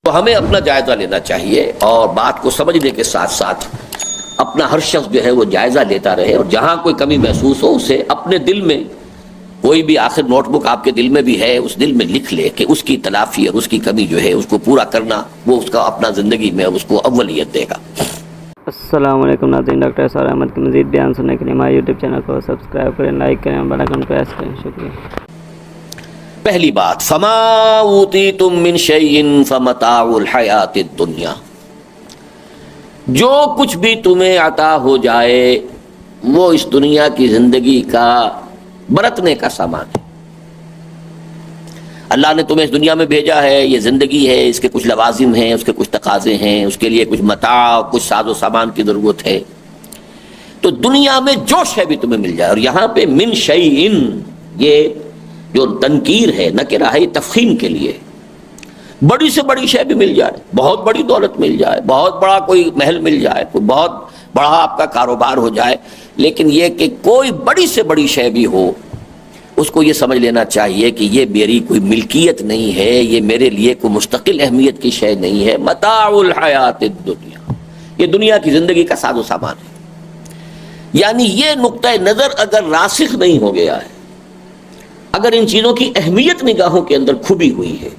تو ہمیں اپنا جائزہ لینا چاہیے اور بات کو سمجھنے کے ساتھ ساتھ اپنا ہر شخص جو ہے وہ جائزہ لیتا رہے، اور جہاں کوئی کمی محسوس ہو اسے اپنے دل میں، کوئی بھی آخر نوٹ بک آپ کے دل میں بھی ہے، اس دل میں لکھ لے کہ اس کی تلافی اور اس کی کمی جو ہے اس کو پورا کرنا وہ اس کا اپنا زندگی میں اس کو اولیت دے گا۔ السلام علیکم ناظرین، ڈاکٹر اسرار احمد کے مزید بیان سننے کے لیے ہمارے یوٹیوب چینل کو سبسکرائب کریں، لائک کریں اور بیل آئیکن پریس کریں۔ شکریہ۔ پہلی بات، فما اوتیتم من شیء فمتاع الحیات الدنیا، جو کچھ بھی تمہیں عطا ہو جائے وہ اس دنیا کی زندگی کا برتنے کا سامان ہے۔ اللہ نے تمہیں اس دنیا میں بھیجا ہے، یہ زندگی ہے، اس کے کچھ لوازم ہیں، اس کے کچھ تقاضے ہیں، اس کے لیے کچھ متاع، کچھ ساز و سامان کی ضرورت ہے۔ تو دنیا میں جو شے بھی تمہیں مل جائے، اور یہاں پہ من شیء یہ جو تنکیر ہے، نکرہ ہے، تفخیم کے لیے، بڑی سے بڑی شے بھی مل جائے، بہت بڑی دولت مل جائے، بہت بڑا کوئی محل مل جائے، کوئی بہت بڑا آپ کا کاروبار ہو جائے، لیکن یہ کہ کوئی بڑی سے بڑی شے بھی ہو، اس کو یہ سمجھ لینا چاہیے کہ یہ میری کوئی ملکیت نہیں ہے، یہ میرے لیے کوئی مستقل اہمیت کی شے نہیں ہے، متاع الحیات الدنیا، یہ دنیا کی زندگی کا ساز و سامان ہے۔ یعنی یہ نقطہ نظر اگر راسخ نہیں ہو گیا ہے، اگر ان چیزوں کی اہمیت نگاہوں کے اندر کھبی ہوئی ہے،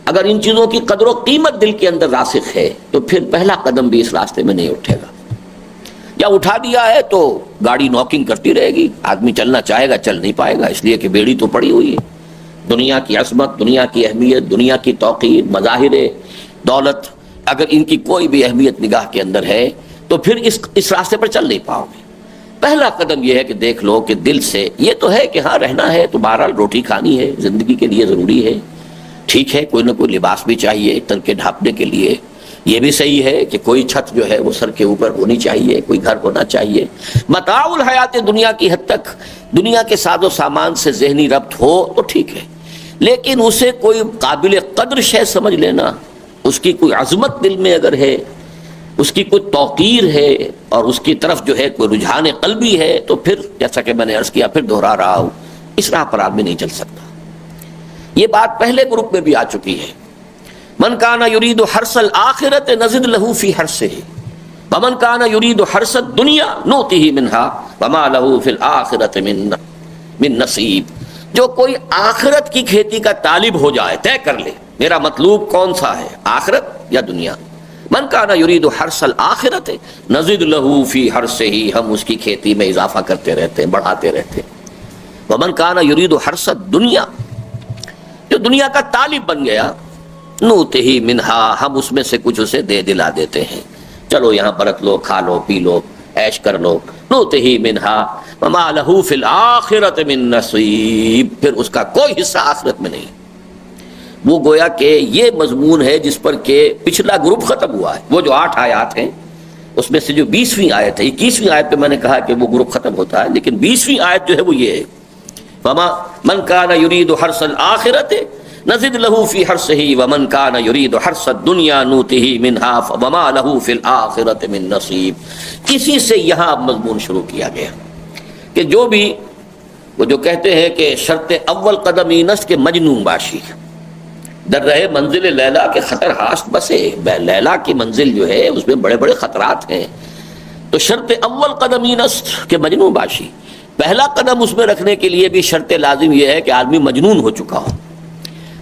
اگر ان چیزوں کی قدر و قیمت دل کے اندر راسخ ہے، تو پھر پہلا قدم بھی اس راستے میں نہیں اٹھے گا، یا اٹھا دیا ہے تو گاڑی نوکنگ کرتی رہے گی، آدمی چلنا چاہے گا چل نہیں پائے گا، اس لیے کہ بیڑی تو پڑی ہوئی ہے۔ دنیا کی عظمت، دنیا کی اہمیت، دنیا کی توقیر، مظاہر دولت، اگر ان کی کوئی بھی اہمیت نگاہ کے اندر ہے تو پھر اس راستے پر چل نہیں پاؤ گے۔ پہلا قدم یہ ہے کہ دیکھ لو کہ دل سے یہ تو ہے کہ ہاں رہنا ہے تو بہرحال روٹی کھانی ہے، زندگی کے لیے ضروری ہے، ٹھیک ہے، کوئی نہ کوئی لباس بھی چاہیے تن کے ڈھانپنے کے لیے، یہ بھی صحیح ہے کہ کوئی چھت جو ہے وہ سر کے اوپر ہونی چاہیے، کوئی گھر ہونا چاہیے۔ متاع الحیات دنیا کی حد تک دنیا کے ساز و سامان سے ذہنی ربط ہو تو ٹھیک ہے، لیکن اسے کوئی قابل قدر شے سمجھ لینا، اس کی کوئی عظمت دل میں اگر ہے، اس کی کوئی توقیر ہے اور اس کی طرف جو ہے کوئی رجحان قلبی ہے، تو پھر جیسا کہ میں نے عرض کیا، پھر دہرا رہا ہوں، اس راہ پر آدمی نہیں چل سکتا۔ یہ بات پہلے گروپ میں بھی آ چکی ہے، من کان یرید حرث الآخرۃ نزد لہ فی حرثہ ومن کان یرید حرث الدنیا نؤتہ منها وما لہ فی الآخرۃ من نصیب۔ جو کوئی آخرت کی کھیتی کا طالب ہو جائے، طے کر لے میرا مطلوب کون سا ہے، آخرت یا دنیا، من کان یرید حرث الآخرۃ نزد لہ فی حرثہ، ہم اس کی کھیتی میں اضافہ کرتے رہتے ہیں، بڑھاتے رہتے ہیں۔ ومن کان یرید حرث الدنیا، جو دنیا کا طالب بن گیا، نؤتہ منہا، ہم اس میں سے کچھ اسے دے دلا دیتے ہیں، چلو یہاں برت لو، کھا لو، پی لو، عیش کر لو، نؤتہ منہا وما لہ فی الآخرۃ من نصیب، پھر اس کا کوئی حصہ آخرت میں نہیں۔ وہ گویا کہ یہ مضمون ہے جس پر کہ پچھلا گروپ ختم ہوا ہے، وہ جو 8 آیات ہیں اس میں سے جو 20ویں آیت ہے، 21ویں آیت پہ میں نے کہا کہ وہ گروپ ختم ہوتا ہے، لیکن 20ویں آیت جو ہے وہ یہ ہے، فما من کان یرید حرث الآخرۃ نزد لہ فی حرثہ ومن کان یرید حرث الدنیا نؤتہ منہا وما لہ فی الآخرۃ من نصیب۔ اسی سے یہاں مضمون شروع کیا گیا کہ جو بھی وہ جو کہتے ہیں کہ شرط اول قدم اینست کے مجنون باشی، در رہے منزل لیلا کے خطر ہاست بسے، لیلا کی منزل جو ہے اس میں بڑے بڑے خطرات ہیں، تو شرط اول قدم اینست کے مجنون باشی، پہلا قدم اس میں رکھنے کے لیے بھی شرط لازم یہ ہے کہ آدمی مجنون ہو چکا ہو۔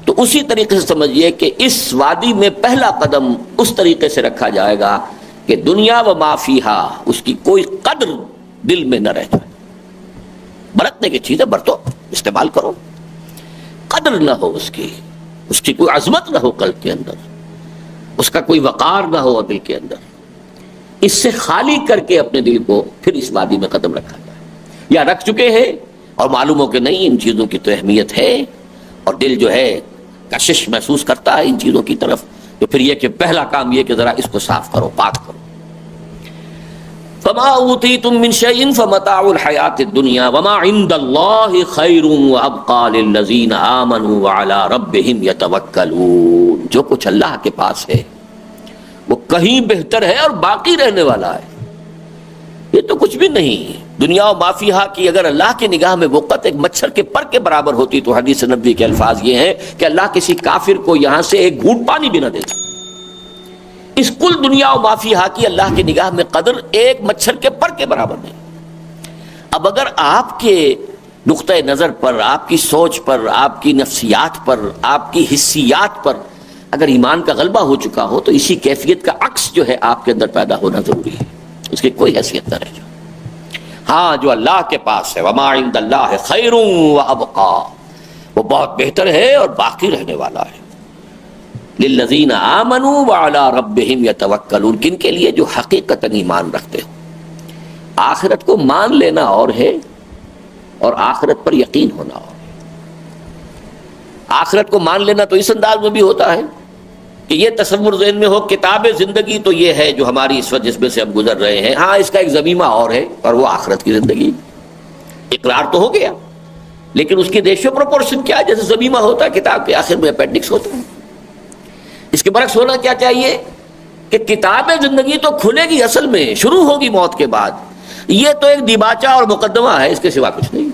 تو اسی طریقے سے سمجھیے کہ اس وادی میں پہلا قدم اس طریقے سے رکھا جائے گا کہ دنیا و ما فیہا، اس کی کوئی قدر دل میں نہ رہ جائے۔ برتنے کی چیزیں برتو، استعمال کرو، قدر نہ ہو اس کی کوئی عظمت نہ ہو قلب کے اندر، اس کا کوئی وقار نہ ہو دل کے اندر، اس سے خالی کر کے اپنے دل کو پھر اس وادی میں قدم رکھا جائے۔ یا رکھ چکے ہیں اور معلوم ہو کہ نہیں ان چیزوں کی تو اہمیت ہے، اور دل جو ہے کشش محسوس کرتا ہے ان چیزوں کی طرف، تو پھر یہ کہ پہلا کام یہ کہ ذرا اس کو صاف کرو، پاک کرو۔ فما اوتیتم من شیء فمتاع الحیات الدنیا وما عند اللہ خیر وابقى للذین آمنوا وعلی ربہم یتوکلون۔ جو کچھ اللہ کے پاس ہے وہ کہیں بہتر ہے اور باقی رہنے والا ہے، یہ تو کچھ بھی نہیں، دنیا و مافیہا کی اگر اللہ کی نگاہ میں وقت ایک مچھر کے پر کے برابر ہوتی تو حدیث نبوی کے الفاظ یہ ہیں کہ اللہ کسی کافر کو یہاں سے ایک گھونٹ پانی بھی نہ دیتا. اس کل دنیا و مافیہا کی اللہ کی نگاہ میں قدر ایک مچھر کے پر کے برابر نہیں. اب اگر آپ کے نقطۂ نظر پر، آپ کی سوچ پر، آپ کی نفسیات پر، آپ کی حسیات پر اگر ایمان کا غلبہ ہو چکا ہو تو اسی کیفیت کا عکس جو ہے آپ کے اندر پیدا ہونا ضروری ہے. اس کی کوئی حیثیت نہ رہ جائے. ہاں جو اللہ کے پاس ہے وما عند اللہ خیر وابقا، وہ بہت بہتر ہے اور باقی رہنے والا ہے. للذین آمنوا وعلی ربہم یتوکلون، کن کے لیے جو حقیقتاً ایمان رکھتے ہو. آخرت کو مان لینا اور ہے اور آخرت پر یقین ہونا اور ہے. آخرت کو مان لینا تو اس انداز میں بھی ہوتا ہے کہ یہ تصور ذہن میں ہو کتاب زندگی تو یہ ہے جو ہماری اس وقت جس میں سے ہم گزر رہے ہیں، ہاں اس کا ایک ضمیمہ اور ہے اور وہ آخرت کی زندگی. اقرار تو ہو گیا لیکن اس کی ریشیو پروپورشن کیا ہے؟ جیسے ضمیمہ ہوتا ہے کتاب کے آخر میں اپینڈکس ہوتا ہے. اس کے برعکس ہونا کیا چاہیے کہ کتاب زندگی تو کھلے گی، اصل میں شروع ہوگی موت کے بعد. یہ تو ایک دیباچہ اور مقدمہ ہے، اس کے سوا کچھ نہیں.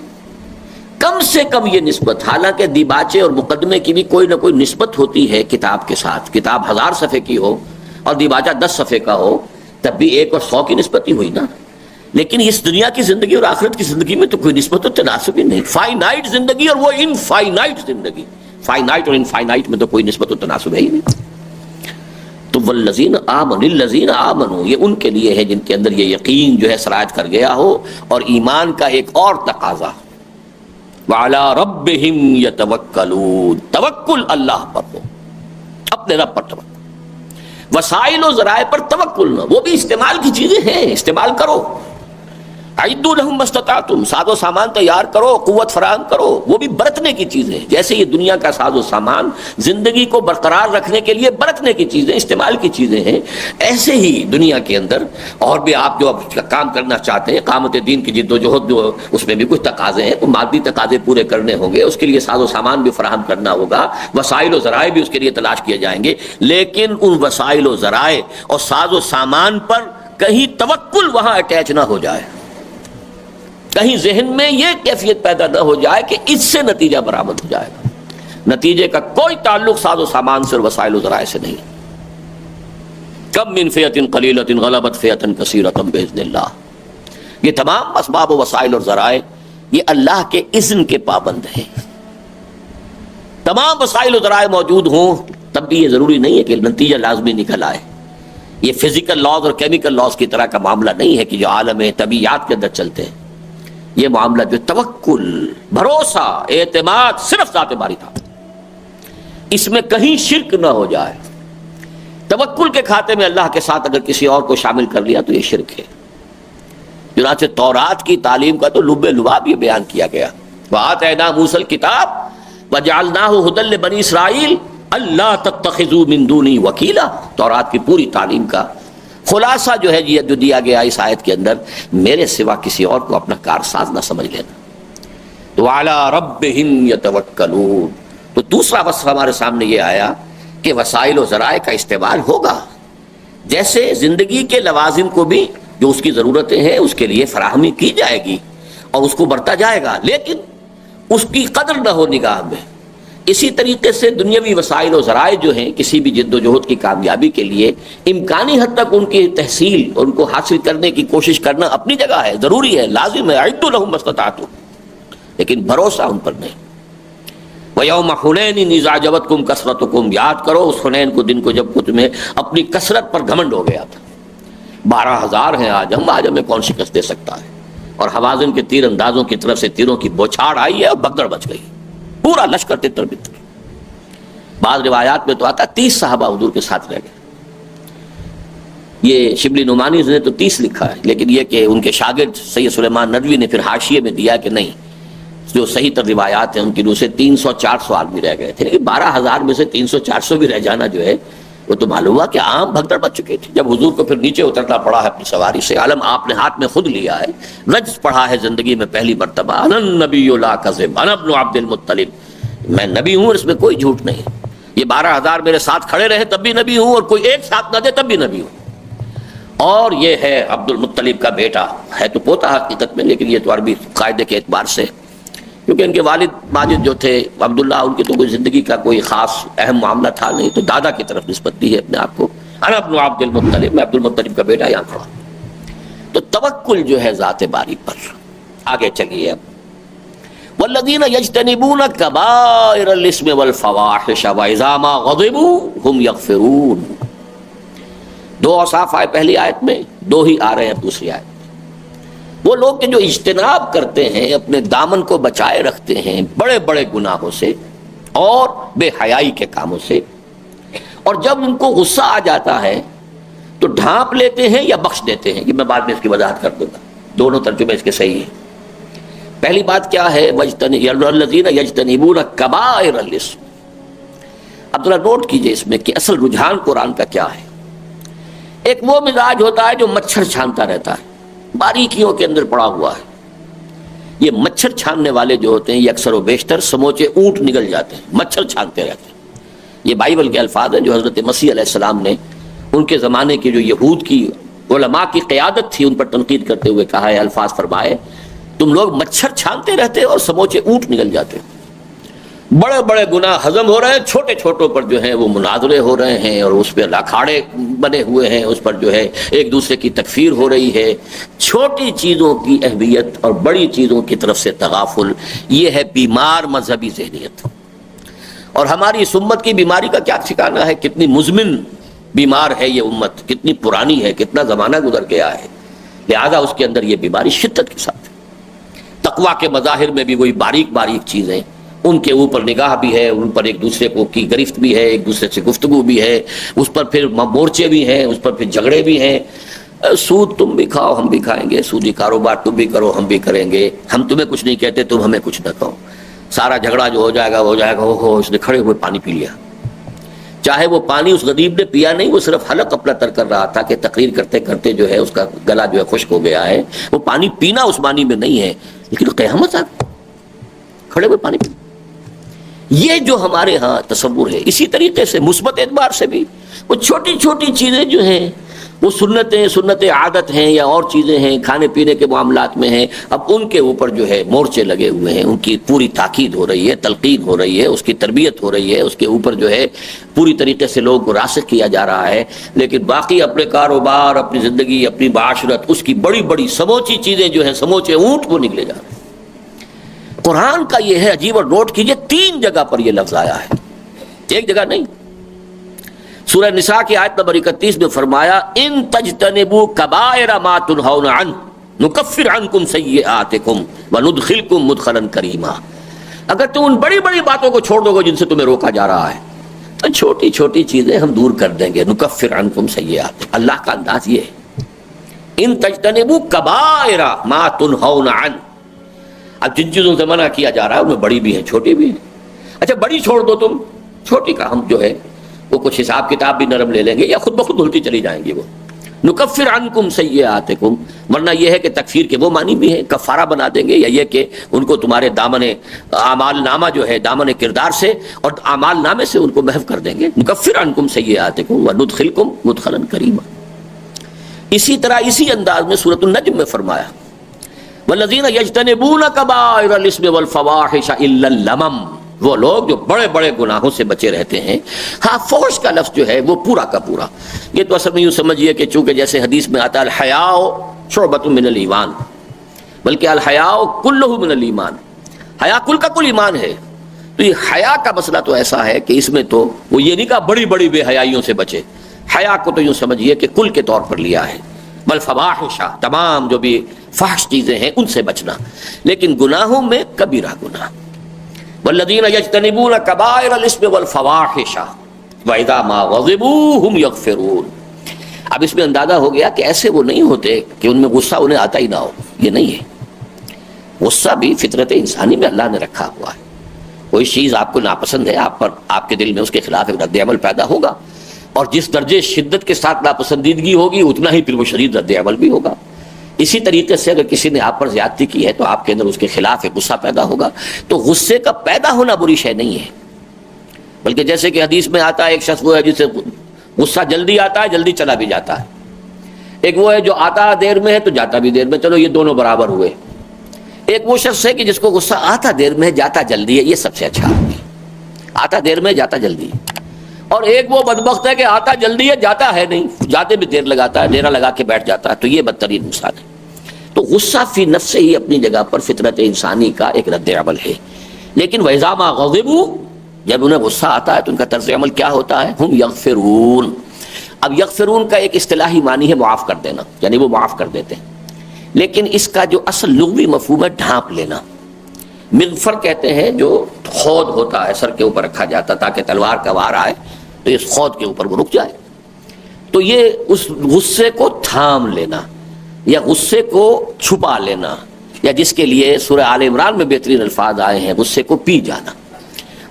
کم سے کم یہ نسبت، حالانکہ دیباچے اور مقدمے کی بھی کوئی نہ کوئی نسبت ہوتی ہے کتاب کے ساتھ. کتاب 1000 صفحے کی ہو اور دیباچہ 10 صفحے کا ہو تب بھی 1 اور 100 کی نسبت ہی ہوئی نا. لیکن اس دنیا کی زندگی اور آخرت کی زندگی میں تو کوئی نسبت و تناسب ہی نہیں. فائنائٹ زندگی اور وہ انفائنائٹ زندگی، فائنائٹ اور انفائنائٹ میں تو کوئی نسبت و تناسب ہے ہی نہیں. تو والذین آمنوا، الذین آمنوا یہ ان کے لیے ہے جن کے اندر یہ یقین جو ہے سرایت کر گیا ہو اور ایمان کا ایک اور تقاضا وعلی ربہم یتوکلون، توکل اللہ پر ہو، اپنے رب پر توکل. وسائل و ذرائع پر توکل نہ، وہ بھی استعمال کی چیزیں ہیں، استعمال کرو. اعدوا لہم ما استطعتم، ساز و سامان تیار کرو، قوت فراہم کرو. وہ بھی برتنے کی چیزیں، جیسے یہ دنیا کا ساز و سامان زندگی کو برقرار رکھنے کے لیے برتنے کی چیزیں، استعمال کی چیزیں ہیں، ایسے ہی دنیا کے اندر اور بھی آپ جو کام کرنا چاہتے ہیں، اقامت دین کی جد و جہد جو اس میں بھی کچھ تقاضے ہیں، تو مادی تقاضے پورے کرنے ہوں گے، اس کے لیے ساز و سامان بھی فراہم کرنا ہوگا، وسائل و ذرائع بھی اس کے لیے تلاش کیے جائیں گے. لیکن ان وسائل و ذرائع اور ساز و سامان پر کہیں توکل وہاں اٹیچ نہ ہو جائے، کہیں ذہن میں یہ کیفیت پیدا نہ ہو جائے کہ اس سے نتیجہ برآمد ہو جائے گا. نتیجے کا کوئی تعلق ساز و سامان سے اور وسائل و ذرائع سے نہیں. کم من فئۃ قلیلۃ غلبت فئۃ کثیرۃ باذن اللہ. یہ تمام اسباب و وسائل اور ذرائع یہ اللہ کے اذن کے پابند ہیں. تمام وسائل و ذرائع موجود ہوں تب بھی یہ ضروری نہیں ہے کہ نتیجہ لازمی نکل آئے. یہ فزیکل لاز اور کیمیکل لاز کی طرح کا معاملہ نہیں ہے کہ جو عالم طبیعیات کے اندر چلتے ہیں. یہ معاملہ جو توکل، بھروسہ، اعتماد صرف ذات باری تھا، اس میں کہیں شرک نہ ہو جائے. توکل کے کھاتے میں اللہ کے ساتھ اگر کسی اور کو شامل کر لیا تو یہ شرک ہے. چنانچہ تورات کی تعلیم کا تو لب لباب یہ بیان کیا گیا. وآتینا موسیٰ الکتاب وجعلناہ ھدی لبنی اسرائیل اللہ تتخذوا من دونی وکیلا. تورات کی پوری تعلیم کا خلاصہ جو ہے جو دیا گیا اس آیت کے اندر، میرے سوا کسی اور کو اپنا کارساز نہ سمجھ لینا. تو وعلی ربہم یتوکلون. تو دوسرا وصف ہمارے سامنے یہ آیا کہ وسائل و ذرائع کا استعمال ہوگا، جیسے زندگی کے لوازم کو بھی جو اس کی ضرورتیں ہیں اس کے لیے فراہمی کی جائے گی اور اس کو برتا جائے گا، لیکن اس کی قدر نہ ہو نگاہ میں. اسی طریقے سے دنیاوی وسائل و ذرائع جو ہیں کسی بھی جد و جہد کی کامیابی کے لیے امکانی حد تک ان کی تحصیل اور ان کو حاصل کرنے کی کوشش کرنا اپنی جگہ ہے، ضروری ہے، لازم ہے. اعدوا لہم ما استطعتم، لیکن بھروسہ ان پر نہیں. وَيَوْمَ حُنَيْنٍ إِذْ أَعْجَبَتْكُمْ كَثْرَتُكُمْ، یاد کرو اس حنین کو دن کو جب کو تمہیں اپنی کثرت پر گھمنڈ ہو گیا تھا. 12,000 ہیں آج ہمیں کون شکست دے سکتا ہے. اور حوازن کے تیر اندازوں کی طرف سے تیروں کی بوچھاڑ آئی ہے اور بگدڑ بچ گئی، پورا لشکر تتر بتر. بعض روایات میں تو آتا 30 صحابہ حضور کے ساتھ رہ گئے. یہ شبلی نعمانی نے تو 30 لکھا ہے، لیکن یہ کہ ان کے شاگرد سید سلیمان ندوی نے پھر حاشیے میں دیا کہ نہیں، جو صحیح تر روایات ہیں ان کی روح سے 300-400 آدمی رہ گئے تھے. لیکن 12,000 میں سے 300-400 بھی رہ جانا جو ہے وہ تو معلوم ہوا کہ عام بھگدڑ بچ چکے تھے. جب حضور کو پھر نیچے اترنا پڑا ہے اپنی سواری سے، عالم آپ نے ہاتھ میں خود لیا ہے، رجز پڑھا ہے زندگی میں پہلی مرتبہ، انا النبی لا کذب انا ابن عبد المطلب، میں نبی ہوں اور اس میں کوئی جھوٹ نہیں. یہ 12,000 میرے ساتھ کھڑے رہے تب بھی نبی ہوں اور کوئی ایک ساتھ نہ دے تب بھی نبی ہوں. اور یہ ہے عبد المطلب کا بیٹا، ہے تو پوتا حقیقت میں، لیکن یہ تو عربی قاعدے کے اعتبار سے، کیونکہ ان کے والد ماجد جو تھے عبداللہ، ان کی تو کوئی زندگی کا کوئی خاص اہم معاملہ تھا نہیں، تو دادا کی طرف نسبت دی ہے اپنے آپ کو، انا ابن عبد المطلب، میں عبد المطلب کا بیٹا یہاں کھڑا۔ تو توکل جو ہے ذات باری پر۔ آگے چلیے اب، والذین یجتنبون کبائر الاسم والفواحش واذا ما غضبوا هم یغفرون۔ دو اوصاف آئے پہلی آیت میں، دو ہی آ رہے ہیں دوسری آیت۔ وہ لوگ کہ جو اجتناب کرتے ہیں، اپنے دامن کو بچائے رکھتے ہیں بڑے بڑے گناہوں سے اور بے حیائی کے کاموں سے، اور جب ان کو غصہ آ جاتا ہے تو ڈھانپ لیتے ہیں یا بخش دیتے ہیں، کہ میں بعد میں اس کی وضاحت کر دوں گا، دونوں ترجمے اس کے صحیح ہیں۔ پہلی بات کیا ہے؟ الذین یجتنبون کبائر الاسم۔ اب ذرا نوٹ کیجئے اس میں کہ اصل رجحان قرآن کا کیا ہے۔ ایک وہ مزاج ہوتا ہے جو مچھر چھانتا رہتا ہے، باریکیوں کے اندر پڑا ہوا ہے۔ یہ مچھر چھاننے والے جو ہوتے ہیں یہ اکثر و بیشتر سموچے اونٹ نگل جاتے ہیں، مچھر چھانتے رہتے ہیں۔ یہ بائبل کے الفاظ ہیں جو حضرت مسیح علیہ السلام نے ان کے زمانے کے جو یہود کی علماء کی قیادت تھی ان پر تنقید کرتے ہوئے کہا ہے، الفاظ فرمائے، تم لوگ مچھر چھانتے رہتے اور سموچے اونٹ نگل جاتے۔ بڑے بڑے گناہ ہضم ہو رہے ہیں، چھوٹے چھوٹوں پر جو ہیں وہ مناظرے ہو رہے ہیں اور اس پہ اکھاڑے بنے ہوئے ہیں، اس پر جو ہے ایک دوسرے کی تکفیر ہو رہی ہے۔ چھوٹی چیزوں کی اہمیت اور بڑی چیزوں کی طرف سے تغافل، یہ ہے بیمار مذہبی ذہنیت۔ اور ہماری اس امت کی بیماری کا کیا ٹھکانہ ہے؟ کتنی مزمن بیمار ہے یہ امت، کتنی پرانی ہے، کتنا زمانہ گزر گیا ہے، لہذا اس کے اندر یہ بیماری شدت کے ساتھ ہے۔ تقویٰ کے مظاہر میں بھی وہی باریک باریک چیزیں، ان کے اوپر نگاہ بھی ہے، ان پر ایک دوسرے کو کی گرفت بھی ہے، ایک دوسرے سے گفتگو بھی ہے، اس پر پھر مورچے بھی ہیں، اس پر پھر جھگڑے بھی ہیں۔ سود تم بھی کھاؤ ہم بھی کھائیں گے، سودی کاروبار تم بھی کرو ہم بھی کریں گے، ہم تمہیں کچھ نہیں کہتے تم ہمیں کچھ نہ کہو۔ سارا جھگڑا جو ہو جائے گا ہو جائے گا، اوہو اس نے کھڑے ہوئے پانی پی لیا، چاہے وہ پانی اس غریب نے پیا نہیں، وہ صرف حلق اپنا تر کر رہا تھا کہ تقریر کرتے کرتے جو ہے اس کا گلا جو ہے خشک ہو گیا ہے، وہ پانی پینا اس معنی میں نہیں ہے، لیکن قیامت آ گئی، کھڑے ہوئے پانی پی۔ یہ جو ہمارے ہاں تصور ہے، اسی طریقے سے مثبت اعتبار سے بھی وہ چھوٹی چھوٹی چیزیں جو ہیں وہ سنت عادت ہیں یا اور چیزیں ہیں، کھانے پینے کے معاملات میں ہیں، اب ان کے اوپر جو ہے مورچے لگے ہوئے ہیں، ان کی پوری تاکید ہو رہی ہے، تلقین ہو رہی ہے، اس کی تربیت ہو رہی ہے، اس کے اوپر جو ہے پوری طریقے سے لوگوں کو راسخ کیا جا رہا ہے، لیکن باقی اپنے کاروبار، اپنی زندگی، اپنی معاشرت، اس کی بڑی بڑی سموچی چیزیں جو ہیں، سموچے اونٹ وہ نکلے جا رہے ہیں۔ قرآن کا یہ ہے عجیب، اور نوٹ کیجئے 3 جگہ پر یہ لفظ آیا ہے، ایک جگہ نہیں۔ سورہ نساء کی آیت نمبر 31 میں فرمایا، ان تجتنبوا کبائر ما تنہون عنہ نکفر عنکم سیئاتکم وندخلکم مدخلا کریما۔ اگر تم ان بڑی بڑی باتوں کو چھوڑ دو گے جن سے تمہیں روکا جا رہا ہے، تو چھوٹی چھوٹی چیزیں ہم دور کر دیں گے، نکفر عنکم سیئات۔ اللہ کا انداز یہ ہے، ان تجتنبوا کبائر ما تنہون عنہ۔ اب جن چیزوں سے منع کیا جا رہا ہے ان میں بڑی بھی ہیں چھوٹی بھی ہیں۔ اچھا بڑی چھوڑ دو تم، چھوٹی کا ہم جو ہے وہ کچھ حساب کتاب بھی نرم لے لیں گے یا خود بخود دھلتی چلی جائیں گی وہ۔ نکفر عنکم سیئاتکم، ورنہ یہ ہے کہ تکفیر کے وہ معنی بھی ہیں، کفارہ بنا دیں گے، یا یہ کہ ان کو تمہارے دامن اعمال نامہ جو ہے دامن کردار سے اور اعمال نامے سے ان کو محو کر دیں گے۔ نکفر عنکم سیئاتکم وندخلکم مدخلا کریما۔ اسی طرح اسی انداز میں سورۃ النجم میں فرمایا، والذین یجتنبون کبائر الاسم والفواحش الا اللمم، وہ لوگ جو بڑے بڑے گناہوں سے بچے رہتے ہیں۔ ہاں فحش کا لفظ جو ہے وہ پورا کا پورا، یہ تو اصل میں یوں سمجھیے کہ چونکہ جیسے حدیث میں آتا ہے الحیاء شعبۃ من الایمان، بلکہ الحیاء کلہ من الایمان، حیا کل کا کل ایمان ہے۔ تو یہ حیا کا مسئلہ تو ایسا ہے کہ اس میں تو وہ یہ نہیں کہا بڑی بڑی بے حیائیوں سے بچے، حیا کو تو یوں سمجھیے کہ کل کے طور پر لیا ہے، بل فواحش، تمام جو بھی فحش چیزیں ہیں ان سے بچنا، لیکن گناہوں میں کبیرہ گناہ۔ والذین یجتنبون کبائر الاسم والفواحش واذا ما غضبوا هم یغفرون۔ اب اس میں اندازہ ہو گیا کہ ایسے وہ نہیں ہوتے کہ ان میں غصہ انہیں آتا ہی نہ ہو، یہ نہیں ہے۔ غصہ بھی فطرت انسانی میں اللہ نے رکھا ہوا ہے، کوئی چیز آپ کو ناپسند ہے، آپ پر آپ کے دل میں اس کے خلاف ایک رد عمل پیدا ہوگا، اور جس درجے شدت کے ساتھ ناپسندیدگی ہوگی اتنا ہی پھر وہ شدید رد عمل بھی ہوگا۔ اسی طریقے سے اگر کسی نے آپ پر زیادتی کی ہے تو آپ کے اندر اس کے خلاف ایک غصہ پیدا ہوگا۔ تو غصے کا پیدا ہونا بری شے نہیں ہے، بلکہ جیسے کہ حدیث میں آتا ہے ایک شخص وہ ہے جسے غصہ جلدی آتا ہے جلدی چلا بھی جاتا ہے، ایک وہ ہے جو آتا دیر میں ہے تو جاتا بھی دیر میں، چلو یہ دونوں برابر ہوئے۔ ایک وہ شخص ہے کہ جس کو غصہ آتا دیر میں ہے جاتا جلدی ہے، یہ سب سے اچھا آدمی، آتا دیر میں جاتا جلدی ہے۔ اور ایک وہ بدبخت ہے کہ آتا جلدی ہے جاتا ہے نہیں، جاتے بھی دیر لگاتا ہے، ڈیرا لگا کے بیٹھ جاتا ہے، تو یہ بدترین مثال ہے۔ تو غصہ فی نفس سے ہی اپنی جگہ پر فطرت انسانی کا ایک رد عمل ہے، لیکن وَإِذَا مَا غَضِبُوا، جب انہیں غصہ آتا ہے تو ان کا طرز عمل کیا ہوتا ہے؟ ہم یغفرون۔ اب یغفرون کا ایک اصطلاحی معنی ہے معاف کر دینا، یعنی وہ معاف کر دیتے ہیں، لیکن اس کا جو اصل لغوی مفہوم ہے ڈھانپ لینا۔ مغفر کہتے ہیں جو خود ہوتا ہے، سر کے اوپر رکھا جاتا تاکہ تلوار کا وار آئے تو اس خود کے اوپر وہ رک جائے، تو یہ اس غصے کو تھام لینا یا غصے کو چھپا لینا، یا جس کے لیے سورہ آل عمران میں بہترین الفاظ آئے ہیں، غصے کو پی جانا۔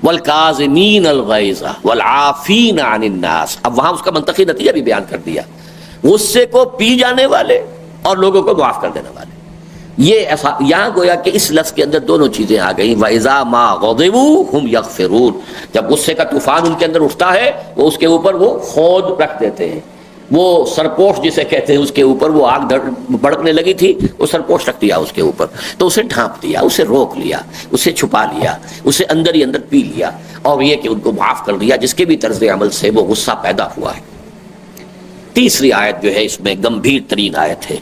والکاظمین الغیظ والعافین عن الناس، اب وہاں اس کا منطقی نتیجہ بھی بیان کر دیا، غصے کو پی جانے والے اور لوگوں کو معاف کر دینے والے۔ یہ ایسا یہاں گویا کہ اس لفظ کے اندر دونوں چیزیں آ گئیں، وَإِذَا مَا غَضِبُوا هُمْ يَغْفِرُونَ۔ جب غصے کا طوفان ان کے اندر اٹھتا ہے وہ اس کے اوپر وہ خود رکھ دیتے ہیں، وہ سرپوش جسے کہتے ہیں، اس کے اوپر وہ آگ بھڑکنے لگی تھی، وہ سرپوش رکھ دیا اس کے اوپر، تو اسے ڈھانپ دیا، اسے روک لیا، اسے چھپا لیا، اسے اندر ہی اندر پی لیا، اور یہ کہ ان کو معاف کر دیا جس کے بھی طرز عمل سے وہ غصہ پیدا ہوا ہے۔ تیسری آیت جو ہے اس میں گمبھیر ترین آیت ہے،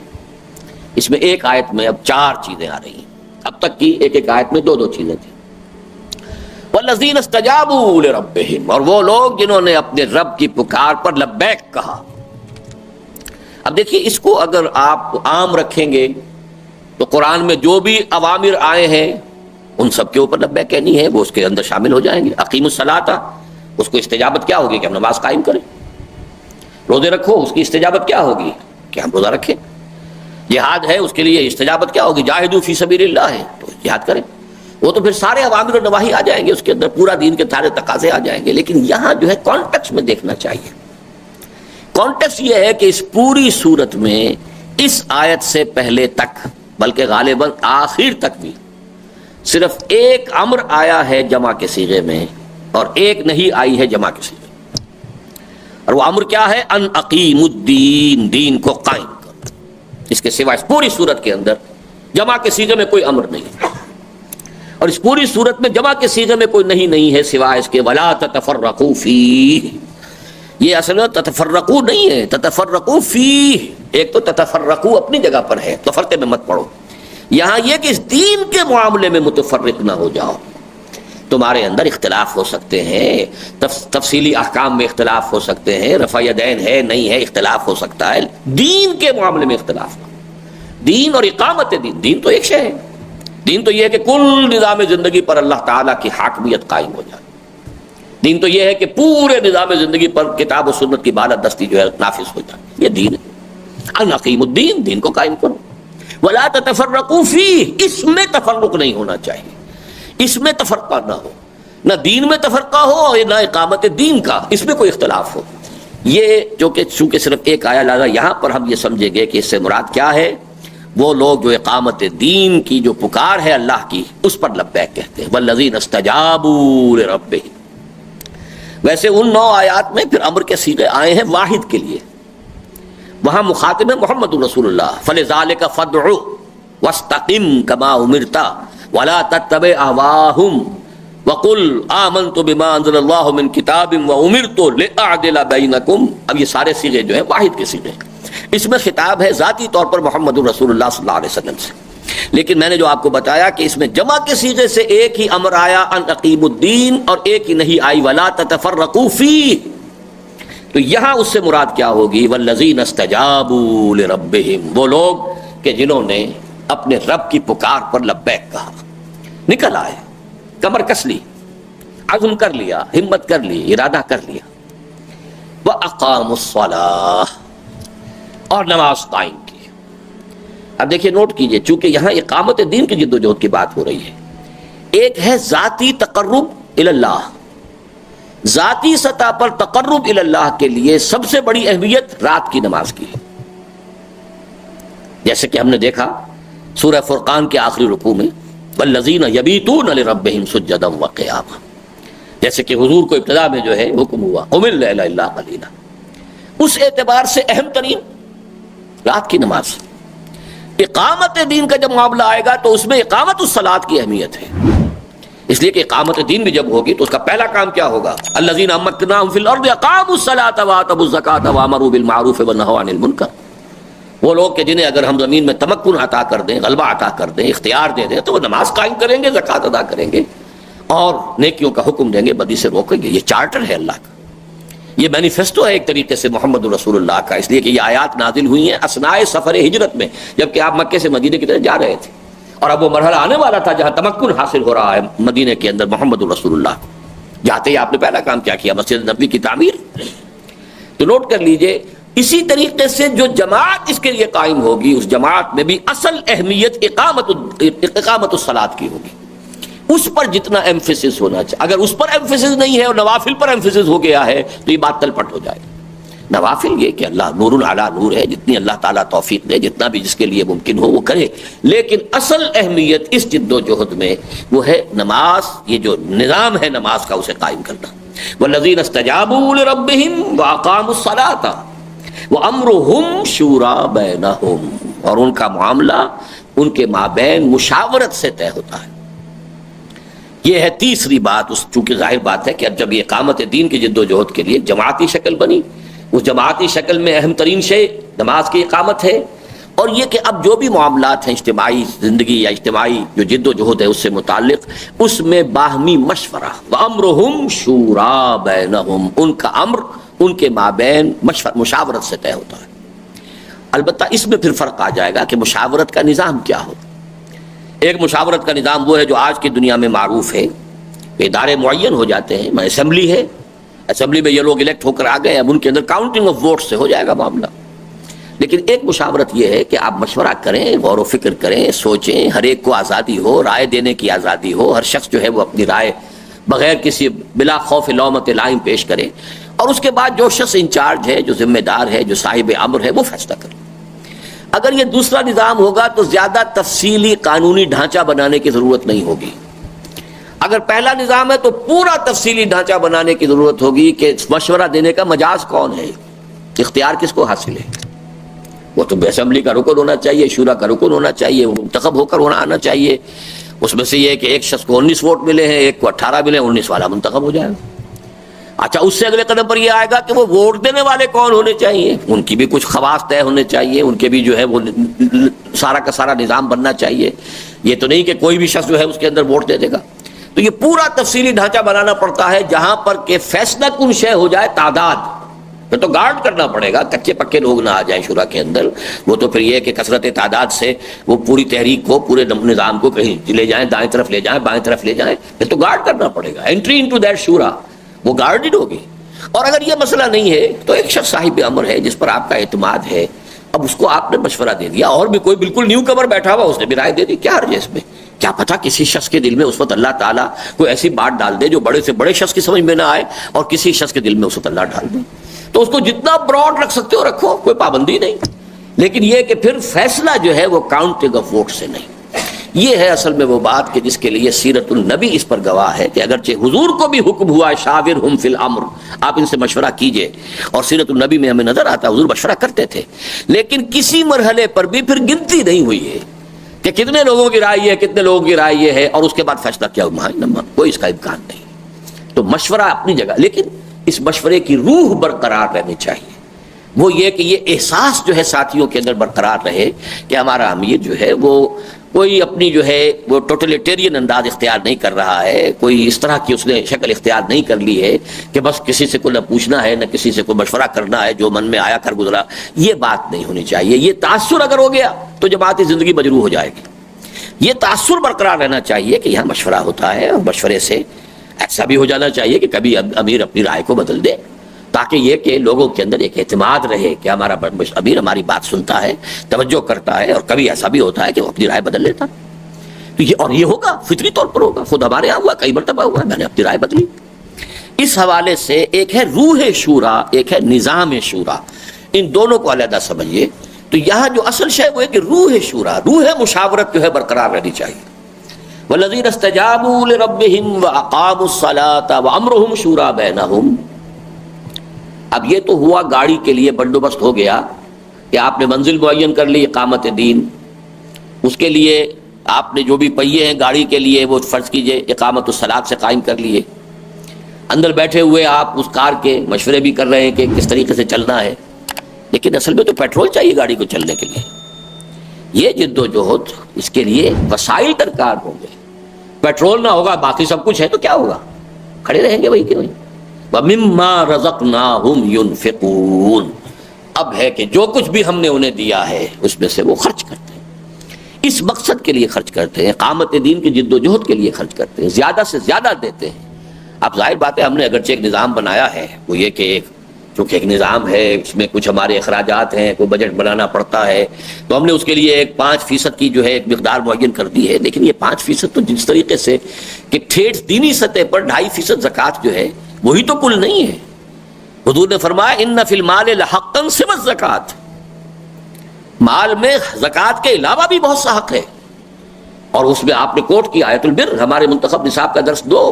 اس میں ایک آیت میں اب 4 چیزیں آ رہی ہیں، اب تک کی ایک ایک آیت میں 2 چیزیں تھیں۔ والذین استجابوا لربہم، اور وہ لوگ جنہوں نے اپنے رب کی پکار پر لبیک کہا۔ اب دیکھیے اس کو اگر آپ عام رکھیں گے تو قرآن میں جو بھی اوامر آئے ہیں ان سب کے اوپر لبیک کہنی ہے، وہ اس کے اندر شامل ہو جائیں گے۔ اقیم الصلاۃ، اس کو استجابت کیا ہوگی کہ ہم نماز قائم کریں۔ روزے رکھو، اس کی استجابت کیا ہوگی کہ ہم روزہ رکھیں۔ جہاد ہے، اس کے لیے استجابت کیا ہوگی؟ جاہدوا فی سبیل اللہ ہے تو جہاد کریں۔ وہ تو پھر سارے اوامر و نواہی آ جائیں گے، اس کے اندر پورا دین کے سارے تقاضے آ جائیں گے، لیکن یہاں جو ہے کانٹیکسٹ میں دیکھنا چاہیے۔ کانٹیکسٹ یہ ہے کہ اس پوری صورت میں اس آیت سے پہلے تک، بلکہ غالباً آخر تک بھی صرف ایک امر آیا ہے جمع کے صیغے میں اور ایک نہیں آئی ہے جمع کے صیغے میں، اور وہ امر کیا ہے؟ ان اقیم الدین، دین کو قائم کرو۔ اس کے سوا اس پوری صورت کے اندر جمع کے صیغے میں کوئی امر نہیں، اور اس پوری صورت میں جمع کے صیغے میں کوئی نہیں ہے سوائے اس کے ولا تتفرقوا فیہ۔ یہ اصل میں تتفرقوا نہیں ہے، تتفرقوا فیہ۔ ایک تو تتفرقوا اپنی جگہ پر ہے، تفرقے میں مت پڑو، یہاں یہ کہ اس دین کے معاملے میں متفرق نہ ہو جاؤ۔ تمہارے اندر اختلاف ہو سکتے ہیں، تفصیلی احکام میں اختلاف ہو سکتے ہیں، رفع یدین ہے نہیں ہے اختلاف ہو سکتا ہے، دین کے معاملے میں اختلاف نہ ہو۔ دین اور اقامت دین، دین تو ایک شے ہے۔ دین تو یہ ہے کہ کل نظام زندگی پر اللہ تعالیٰ کی حاکمیت قائم ہو جائے۔ دین تو یہ ہے کہ پورے نظام زندگی پر کتاب و سنت کی بالادستی جو ہے نافذ ہو جائے، یہ دین ہے۔ ان اقیم الدین، دین کو قائم کرو۔ ولا تتفرقوا فیہ، اس میں تفرق نہیں ہونا چاہیے، اس میں تفرقہ نہ ہو، نہ دین میں تفرقہ ہو اور نہ اقامت دین کا، اس میں کوئی اختلاف ہو۔ یہ جو کہ چونکہ صرف ایک آیا لہذا یہاں پر ہم یہ سمجھیں گے کہ اس سے مراد کیا ہے؟ وہ لوگ جو اقامت دین کی جو پکار ہے اللہ کی اس پر لبیک کہتے ہیں۔ والذین استجابوا لربہم۔ ویسے ان 9 آیات میں پھر امر کے صیغے آئے ہیں واحد کے لیے، وہاں مخاطب ہے محمد رسول اللہ۔ فلذالک فادع واستقم کما امرت ولا تتبع اهواهم وقل آمنت بما انزل الله من کتاب وامرت لاعدل بینکم۔ اب یہ سارے صیغے جو ہیں واحد کے صیغے ہیں، اس میں خطاب ہے ذاتی طور پر محمد رسول اللہ صلی اللہ علیہ وسلم سے، لیکن میں نے جو آپ کو بتایا کہ اس میں جمع کے صیغے سے ایک ہی امر آیا ان اقیم الدین، اور ایک ہی نہیں آئی ولا تتفرقوا فیہ، تو یہاں اس سے مراد کیا ہوگی؟ والذین استجابوا لربہم، وہ لوگ کہ جنہوں نے اپنے رب کی پکار پر لبیک کہا، نکل آئے، کمر کس لی، عزم کر لیا، ہمت کر لی، ارادہ کر لیا۔ وَأَقَامُوا الصَّلَاةَ، اور نماز قائم کی۔ اب دیکھیے نوٹ کیجئے، چونکہ یہاں اقامت دین کی جد و جہد کی بات ہو رہی ہے، ایک ہے ذاتی تقرب اللہ، ذاتی سطح پر تقرب اللہ کے لیے سب سے بڑی اہمیت رات کی نماز کی ہے، جیسے کہ ہم نے دیکھا سورہ فرقان کے آخری رکوع میں والذین یبیتون لربہم سجدا وقیاما، جیسے کہ حضور کو ابتدا میں جو ہے حکم ہوا قم اللیل الا قلیلا۔ اس اعتبار سے اہم ترین رات کی نماز. اقامت دین کا جب معاملہ آئے گا تو اس میں اقامت الصلاۃ کی اہمیت ہے، اس لیے کہ اقامت دین بھی جب ہوگی تو اس کا پہلا کام کیا ہوگا؟ الذین امکناہم فی الارض اقاموا الصلاۃ وآتوا الزکاۃ وامروا بالمعروف ونہوا عن المنکر. وہ لوگ کہ جنہیں اگر ہم زمین میں تمکن عطا کر دیں، غلبہ عطا کر دیں، اختیار دے دیں تو وہ نماز قائم کریں گے، زکوٰۃ ادا کریں گے اور نیکیوں کا حکم دیں گے، بدی سے روکیں گے. یہ چارٹر ہے اللہ کا، یہ مینیفیسٹو ہے ایک طریقے سے محمد رسول اللہ کا. اس لیے کہ یہ آیات نازل ہوئی ہیں اثناء سفر ہجرت میں، جبکہ آپ مکے سے مدینے کی طرف جا رہے تھے، اور اب وہ مرحلہ آنے والا تھا جہاں تمکن حاصل ہو رہا ہے مدینے کے اندر محمد رسول اللہ کو. جاتے ہی آپ نے پہلا کام کیا کیا؟ مسجد نبوی کی تعمیر. تو نوٹ کر لیجئے، اسی طریقے سے جو جماعت اس کے لیے قائم ہوگی، اس جماعت میں بھی اصل اہمیت اقامت الصلاۃ کی ہوگی. اس پر جتنا ایمفیسس ہونا چاہیے، اگر اس پر ایمفیسس نہیں ہے اور نوافل پر ایمفیسس ہو گیا ہے تو یہ بات تلپٹ ہو جائے. نوافل یہ کہ اللہ نور علی نور ہے، جتنی اللہ تعالیٰ توفیق دے، جتنا بھی جس کے لیے ممکن ہو وہ کرے، لیکن اصل اہمیت اس جد و جہد میں وہ ہے نماز. یہ جو نظام ہے نماز کا اسے قائم کرنا. والذین استجابوا لربہم واقاموا الصلاۃ وامرہم شوری بینہم، اور ان کا معاملہ ان کے مابین مشاورت سے طے ہوتا ہے. یہ ہے تیسری بات. اس چونکہ ظاہر بات ہے کہ اب جب یہ اقامت دین کی جد و جہد کے لیے جماعتی شکل بنی، اس جماعتی شکل میں اہم ترین شے نماز کی اقامت ہے، اور یہ کہ اب جو بھی معاملات ہیں اجتماعی زندگی یا اجتماعی جو جد و جہد ہے اس سے متعلق، اس میں باہمی مشورہ. وَأَمْرُهُمْ شُورَىٰ بَيْنَهُمْ، ان کا امر ان کے مابین مشاورت سے طے ہوتا ہے. البتہ اس میں پھر فرق آ جائے گا کہ مشاورت کا نظام کیا ہو. ایک مشاورت کا نظام وہ ہے جو آج کی دنیا میں معروف ہے، ادارے معین ہو جاتے ہیں، اسمبلی ہے، اسمبلی میں یہ لوگ الیکٹ ہو کر آ گئے، اب ان کے اندر کاؤنٹنگ آف ووٹ سے ہو جائے گا معاملہ. لیکن ایک مشاورت یہ ہے کہ آپ مشورہ کریں، غور و فکر کریں، سوچیں، ہر ایک کو آزادی ہو، رائے دینے کی آزادی ہو، ہر شخص جو ہے وہ اپنی رائے بغیر کسی بلا خوف لومت لائم پیش کرے، اور اس کے بعد جو شخص انچارج ہے، جو ذمہ دار ہے، جو صاحب امر ہے، وہ فیصلہ کرے. اگر یہ دوسرا نظام ہوگا تو زیادہ تفصیلی قانونی ڈھانچہ بنانے کی ضرورت نہیں ہوگی. اگر پہلا نظام ہے تو پورا تفصیلی ڈھانچہ بنانے کی ضرورت ہوگی کہ مشورہ دینے کا مجاز کون ہے، اختیار کس کو حاصل ہے. وہ تو اسمبلی کا رکن ہونا چاہیے، شورا کا رکن ہونا چاہیے، وہ منتخب ہو کر آنا چاہیے. اس میں سے یہ کہ ایک شخص کو 19 ووٹ ملے ہیں، ایک کو 18 ملے، 19 والا منتخب ہو جائے گا. اچھا، اس سے اگلے قدم پر یہ آئے گا کہ وہ ووٹ دینے والے کون ہونے چاہیے، ان کی بھی کچھ خواص طے ہونے چاہیے، ان کے بھی جو ہے وہ سارا کا سارا نظام بننا چاہیے. یہ تو نہیں کہ کوئی بھی شخص جو ہے اس کے اندر ووٹ دے دے گا. تو یہ پورا تفصیلی ڈھانچہ بنانا پڑتا ہے جہاں پر کہ فیصلہ کن شے ہو جائے تعداد. پھر تو گارڈ کرنا پڑے گا، کچے پکے لوگ نہ آ جائیں شورا کے اندر. وہ تو پھر یہ کہ کثرت تعداد سے وہ پوری تحریک کو، پورے نظام کو کہیں لے جائیں، دائیں طرف لے جائیں، بائیں طرف لے جائیں. پھر تو گارڈ کرنا پڑے گا. انٹری انٹو دیٹ شورا وہ گارڈڈ ہوگی. اور اگر یہ مسئلہ نہیں ہے تو ایک شخص صاحب امر ہے جس پر آپ کا اعتماد ہے، اب اس کو آپ نے مشورہ دے دیا، اور بھی کوئی بالکل نیو کمر بیٹھا ہوا اس نے بھی رائے دے دی، کیا حرج ہے اس میں؟ کیا پتہ کسی شخص کے دل میں اس وقت اللہ تعالیٰ کوئی ایسی بات ڈال دے جو بڑے سے بڑے شخص کی سمجھ میں نہ آئے، اور کسی شخص کے دل میں اس وقت اللہ ڈال دے. تو اس کو جتنا براڈ رکھ سکتے ہو رکھو، کوئی پابندی نہیں. لیکن یہ کہ پھر فیصلہ جو ہے وہ کاؤنٹنگ آف ووٹ سے نہیں. یہ ہے اصل میں وہ بات کہ جس کے لیے سیرت النبی اس پر گواہ ہے کہ اگرچہ حضور کو بھی حکم ہوا شاورہم فی الامر، آپ ان سے مشورہ کیجئے، اور سیرت النبی میں ہمیں نظر آتا حضور مشورہ کرتے تھے، لیکن کسی مرحلے پر بھی پھر گنتی نہیں ہوئی ہے کہ کتنے لوگوں کی رائے یہ ہے، کتنے لوگوں کی رائے یہ ہے، اور اس کے بعد فیصلہ کیا ہوا. کوئی اس کا امکان نہیں. تو مشورہ اپنی جگہ، لیکن اس مشورے کی روح برقرار رہنی چاہیے. وہ یہ کہ یہ احساس جو ہے ساتھیوں کے اندر برقرار رہے کہ ہمارا امیر جو ہے وہ کوئی اپنی جو ہے وہ ٹوٹلیٹیرین انداز اختیار نہیں کر رہا ہے، کوئی اس طرح کی اس نے شکل اختیار نہیں کر لی ہے کہ بس کسی سے کوئی نہ پوچھنا ہے، نہ کسی سے کوئی مشورہ کرنا ہے، جو من میں آیا کر گزرا. یہ بات نہیں ہونی چاہیے. یہ تاثر اگر ہو گیا تو جماعتی زندگی مجروح ہو جائے گی. یہ تاثر برقرار رہنا چاہیے کہ یہاں مشورہ ہوتا ہے، اور مشورے سے ایسا بھی ہو جانا چاہیے کہ کبھی امیر اپنی رائے کو بدل دے، تاکہ یہ کہ لوگوں کے اندر ایک اعتماد رہے کہ ہمارا امیر ہماری بات سنتا ہے، توجہ کرتا ہے، اور کبھی ایسا بھی ہوتا ہے کہ وہ اپنی رائے بدل لیتا. تو یہ ہوگا، فطری طور پر ہوگا. خود ہمارے یہاں ہوا، کئی مرتبہ ہوا، میں نے اپنی رائے بدلی. اس حوالے سے ایک ہے روح شورا، ایک ہے نظام شورا. ان دونوں کو علیحدہ سمجھیے. تو یہاں جو اصل شے وہ ہے کہ روح شورا، روح مشاورت جو ہے برقرار رہنی چاہیے. والذین استجابوا لربہم واقاموا الصلاۃ وامرہم شوری بینہم. اب یہ تو ہوا گاڑی کے لیے بندوبست ہو گیا کہ آپ نے منزل معین کر لی اقامت دین، اس کے لیے آپ نے جو بھی پہیے ہیں گاڑی کے لیے وہ فرض کیجئے اقامت الصلاۃ سے قائم کر لیے، اندر بیٹھے ہوئے آپ اس کار کے مشورے بھی کر رہے ہیں کہ کس طریقے سے چلنا ہے، لیکن اصل میں تو پیٹرول چاہیے گاڑی کو چلنے کے لیے۔ یہ جد و جہد، اس کے لیے وسائل درکار ہوں گے۔ پیٹرول نہ ہوگا باقی سب کچھ ہے تو کیا ہوگا؟ کھڑے رہیں گے وہی کہ وہیں۔ وَمِمَّا رَزَقْنَاهُمْ يُنْفِقُونَ، اب ہے کہ جو کچھ بھی ہم نے انہیں دیا ہے اس میں سے وہ خرچ کرتے ہیں، اس مقصد کے لیے خرچ کرتے ہیں، اقامت دین کی جد و جہد کے لیے خرچ کرتے ہیں، زیادہ سے زیادہ دیتے ہیں۔ اب ظاہر بات ہے ہم نے اگرچہ ایک نظام بنایا ہے، وہ یہ کہ چونکہ ایک نظام ہے، اس میں کچھ ہمارے اخراجات ہیں، کوئی بجٹ بنانا پڑتا ہے، تو ہم نے اس کے لیے ایک 5% کی جو ہے ایک مقدار معین کر دی ہے، لیکن یہ 5% تو جس طریقے سے کہ ٹھیٹھ دینی سطح پر 2.5% زکوٰۃ جو ہے وہی تو کل نہیں ہے۔ حضور نے فرمایا ان فی المال لحقا سوى الزکوٰۃ، مال میں زکوٰۃ کے علاوہ بھی بہت سا حق ہے، اور اس میں آپ نے کوٹ کی آیت البر، ہمارے منتخب نصاب کا درس دو،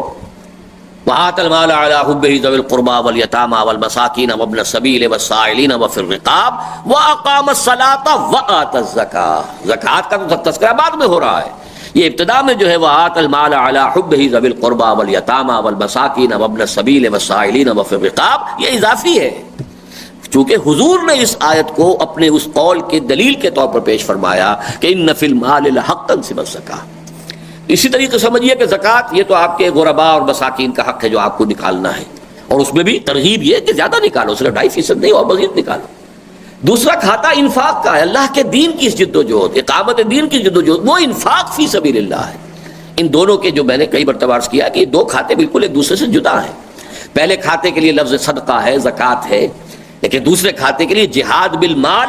وآتى المال على حبه ذوي القربى واليتامى والمساكين وابن السبيل والسائلين وفي الرقاب وأقام الصلاة وآتى الزكاة۔ زکوٰۃ کا تو تذکرہ بعد میں ہو رہا ہے، یہ ابتدا میں جو ہے وآتى المال على حبه ذوي القربى واليتامى والمساكين وابن السبيل والسائلين وفي الرقاب، یہ اضافی ہے، چونکہ حضور نے اس آیت کو اپنے اس قول کے دلیل کے طور پر پیش فرمایا کہ ان فی المال لحقا سوى الزکاة۔ اسی طریقے سمجھیے کہ زکوٰۃ یہ تو آپ کے غرباء اور مساکین کا حق ہے جو آپ کو نکالنا ہے، اور اس میں بھی ترغیب یہ کہ زیادہ نکالو، صرف 2.5% نہیں اور مزید نکالو۔ دوسرا کھاتا انفاق کا ہے، اللہ کے دین کی جد و جہد، اقامت دین کی جد و جہد، وہ انفاق فی سبیل اللہ ہے۔ ان دونوں کے جو میں نے کئی مرتبہ عرض کیا کہ یہ دو کھاتے بالکل ایک دوسرے سے جدا ہیں۔ پہلے کھاتے کے لیے لفظ صدقہ ہے، زکوٰۃ ہے، لیکن دوسرے کھاتے کے لیے جہاد بالمال،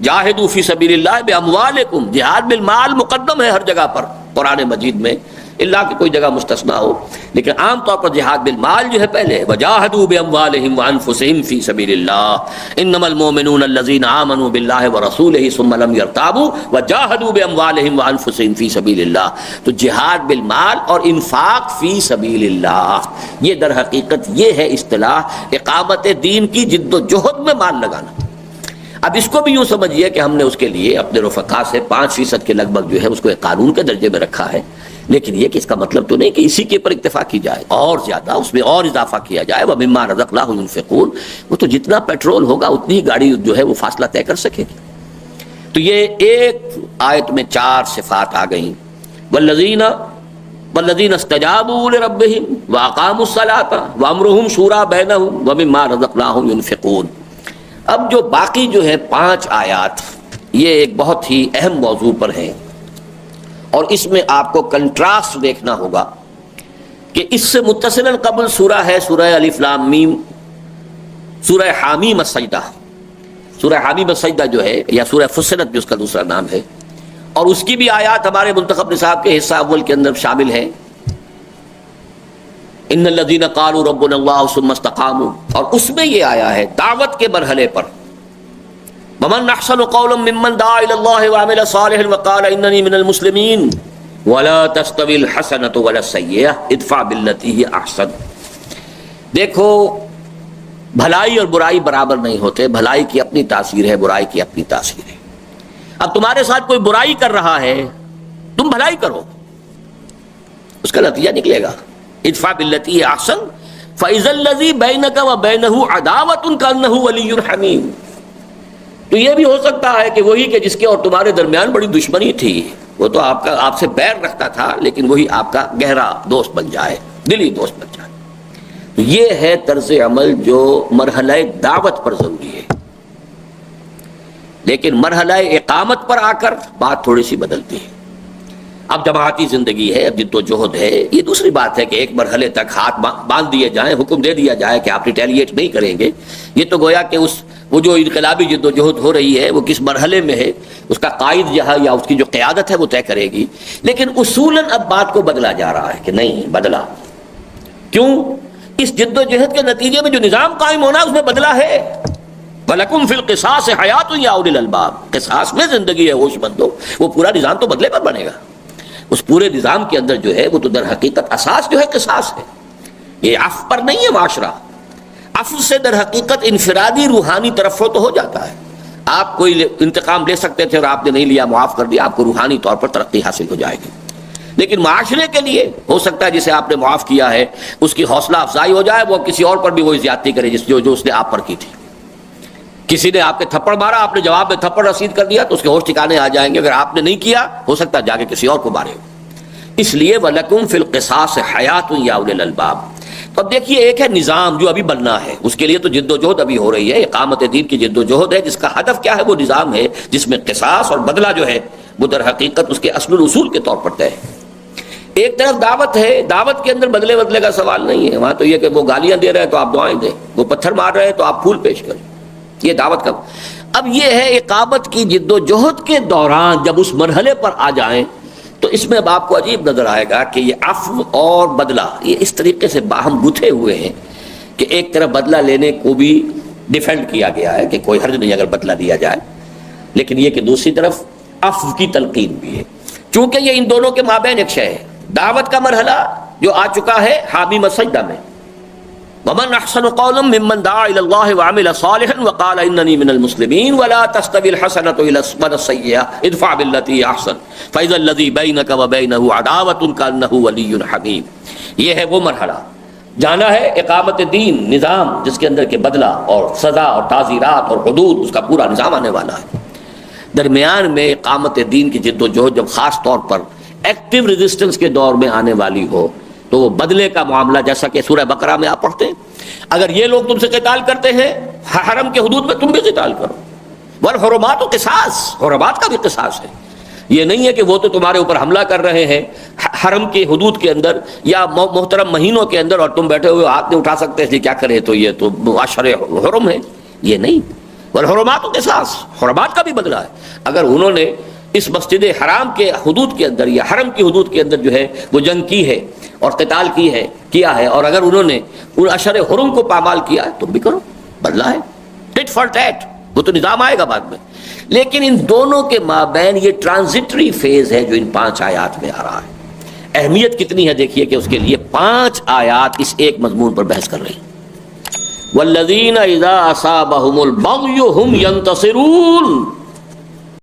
جاہدوا فی سبیل اللہ باموالکم، جہاد بالمال مقدم ہے ہر جگہ پر قرآن مجید میں، اللہ کی کوئی جگہ مستثنا ہو، لیکن عام طور پر جہاد بالمال جو ہے پہلے، وجاہدوا باموالہم وانفسہم فی سبیل اللہ، انما المؤمنون الذین آمنوا باللہ ورسولہ ثم لم یرتابوا وجاہدوا باموالہم وانفسہم فی سبیل اللہ۔ تو جہاد بالمال اور انفاق فی سبیل اللہ، یہ در حقیقت یہ ہے اصطلاح اقامت دین کی جد و جہد میں مال لگانا۔ اب اس کو بھی یوں سمجھیے کہ ہم نے اس کے لیے اپنے رفقا سے 5% کے لگ بھگ جو ہے اس کو ایک قانون کے درجے میں رکھا ہے، لیکن یہ کہ اس کا مطلب تو نہیں کہ اسی کے پر اکتفا کی جائے، اور زیادہ اس میں اور اضافہ کیا جائے۔ وَمِمَّا رَزَقْنَاهُمْ يُنْفِقُونَ، وہ تو جتنا پیٹرول ہوگا اتنی ہی گاڑی جو ہے وہ فاصلہ طے کر سکے گی۔ تو یہ ایک آیت میں 4 صفات آ گئیں، وَالَّذِينَ اسْتَجَابُوا لِرَبِّهِمْ وَأَقَامُوا الصَّلَاةَ وَأَمْرُهُمْ شُورَىٰ بَيْنَهُمْ وَمِمَّا رَزَقْنَاهُمْ يُنْفِقُونَ۔ اب جو باقی جو ہے 5 آیات، یہ ایک بہت ہی اہم موضوع پر ہیں، اور اس میں آپ کو کنٹراسٹ دیکھنا ہوگا کہ اس سے متصلاً قبل سورہ ہے سورہ الف لام میم، سورہ حامیم السجدہ، سورہ حامیم السجدہ جو ہے یا سورہ فصلت بھی اس کا دوسرا نام ہے، اور اس کی بھی آیات ہمارے منتخب نصاب کے حصہ اول کے اندر شامل ہیں۔ ان الذین قالوا ربنا اللہ ثم استقاموا، اور اس میں یہ آیا ہے دعوت کے مرحلے پر، ومن احسن قولا ممن دعا الی اللہ وعمل صالحا وقال اننی من المسلمین ولا تستوی الحسنۃ ولا السیئۃ ادفع بالتی ہی احسن۔ دیکھو بھلائی اور برائی برابر نہیں ہوتے، بھلائی کی اپنی تاثیر ہے، برائی کی اپنی تاثیر ہے۔ اب تمہارے ساتھ کوئی برائی کر رہا ہے، تم بھلائی کرو، اس کا نتیجہ نکلے گا ادفع بالتی ہی احسن فاذا الذی بینک وبینہ عداوۃ کانہ ولی حمیم۔ تو یہ بھی ہو سکتا ہے کہ وہی کہ جس کے اور تمہارے درمیان بڑی دشمنی تھی، وہ تو آپ سے بیر رکھتا تھا، لیکن وہی آپ کا گہرا دوست بن جائے، دلی دوست بن جائے۔ تو یہ ہے طرز عمل جو مرحلہ دعوت پر ضروری ہے، لیکن مرحلہ اقامت پر آ کر بات تھوڑی سی بدلتی ہے۔ اب جماعتی زندگی ہے، اب جد و جہد ہے، یہ دوسری بات ہے کہ ایک مرحلے تک ہاتھ باندھ دیے جائیں، حکم دے دیا جائے کہ آپ ریٹیلیٹ نہیں کریں گے، یہ تو گویا کہ وہ جو انقلابی جد و جہد ہو رہی ہے وہ کس مرحلے میں ہے، اس کا قائد جہاں یا اس کی جو قیادت ہے وہ طے کرے گی۔ لیکن اصولاً اب بات کو بدلا جا رہا ہے کہ نہیں بدلا، کیوں؟ اس جد و جہد کے نتیجے میں جو نظام قائم ہونا اس میں بدلا ہے۔ وَلَكُمْ فِي الْقِصَاصِ حَيَاةٌ يَا أُولِي الْأَلْبَابِ، قصاص میں زندگی ہے ہوش مندو، وہ پورا نظام تو بدلے پر بنے گا۔ اس پورے نظام کے اندر جو ہے وہ تو در حقیقت اساس جو ہے قصاص ہے، یہ عفو پر نہیں ہے معاشرہ۔ عفو سے در حقیقت انفرادی روحانی ترفع تو ہو جاتا ہے، آپ کوئی انتقام لے سکتے تھے اور آپ نے نہیں لیا، معاف کر دیا، آپ کو روحانی طور پر ترقی حاصل ہو جائے گی۔ لیکن معاشرے کے لیے ہو سکتا ہے جسے آپ نے معاف کیا ہے اس کی حوصلہ افزائی ہو جائے، وہ کسی اور پر بھی وہی زیادتی کرے جو اس نے آپ پر کی تھی۔ کسی نے آپ کے تھپڑ مارا، آپ نے جواب میں تھپڑ رسید کر دیا تو اس کے ہوش ٹھکانے آ جائیں گے، اگر آپ نے نہیں کیا ہو سکتا ہے جا کے کسی اور کو مارے۔ اس لیے وَلَكُمْ فِي الْقِصَاصِ حَيَاةٌ يَا أُولِي الْأَلْبَابِ۔ تو اب دیکھیے ایک ہے نظام جو ابھی بننا ہے، اس کے لیے تو جد و جہد ابھی ہو رہی ہے، اقامت دین کی جد و جہد ہے، جس کا ہدف کیا ہے؟ وہ نظام ہے جس میں قصاص اور بدلہ جو ہے وہ در حقیقت اس کے اصل الاصول کے طور پر طے ہے۔ ایک طرف دعوت ہے، دعوت کے اندر بدلے کا سوال نہیں ہے، وہاں تو یہ کہ وہ گالیاں دے رہے ہیں تو آپ دعائیں دیں، وہ پتھر مار رہے ہیں تو آپ پھول پیش کریں، یہ دعوت کا۔ اب یہ ہے اقامت کی جد و جہد کے دوران جب اس مرحلے پر آ جائیں تو اس میں اب آپ کو عجیب نظر آئے گا کہ یہ عفو اور بدلہ یہ اس طریقے سے باہم گتھے ہوئے ہیں کہ ایک طرف بدلہ لینے کو بھی ڈیفینڈ کیا گیا ہے کہ کوئی حرج نہیں اگر بدلہ دیا جائے، لیکن یہ کہ دوسری طرف عفو کی تلقین بھی ہے، چونکہ یہ ان دونوں کے مابین ایک شے ہے۔ دعوت کا مرحلہ جو آ چکا ہے حامیم السجدہ میں، ومن احسن قولا ممن دعا الى الله وعمل صالحا وقال انني من المسلمين ولا تستوي الحسنه ولا السيئه ادفع بالتي هي احسن فاذا الذي بينك وبينه عداوه كانه ولي حميم۔ یہ ہے وہ مرحلہ، جانا ہے اقامت دین، نظام جس کے اندر کہ بدلہ اور سزا اور تعزیرات اور حدود، اس کا پورا نظام آنے والا ہے۔ درمیان میں اقامت دین کی جد و جہد جب خاص طور پر ایکٹیو ریزسٹنس کے دور میں آنے والی ہو تو وہ بدلے کا معاملہ، جیسا کہ سورہ بقرہ میں آپ پڑھتے ہیں، اگر یہ لوگ تم سے قتال کرتے ہیں حرم کے حدود میں تم بھی قتال کرو، والحرمات قصاص، حرمات کا بھی قصاص ہے۔ یہ نہیں ہے کہ وہ تو تمہارے اوپر حملہ کر رہے ہیں حرم کے حدود کے اندر یا محترم مہینوں کے اندر اور تم بیٹھے ہوئے ہاتھ نہیں اٹھا سکتے اس لیے کیا کرے، تو یہ تو اشر حرم ہے، یہ نہیں۔ والحرمات قصاص، حرمات کا بھی بدلہ ہے۔ اگر انہوں نے اس مسجد حرام کے حدود کے اندر یا حرم کی حدود کے اندر جو ہے وہ جنگ کی ہے اور قتال کیا ہے اور اگر انہوں نے ان اشر حرم کو پامال کیا ہے تم بھی کرو، بدلہ ہے، ٹٹ فار ٹیٹ، وہ تو نظام آئے گا بعد میں۔ لیکن ان دونوں کے مابین یہ ٹرانزٹری فیز ہے جو ان 5 آیات میں آ رہا ہے۔ اہمیت کتنی ہے دیکھیے کہ اس کے لیے 5 آیات اس ایک مضمون پر بحث کر رہی ہیں۔ والذین اذا اصابہم البغی هم ینتصرون،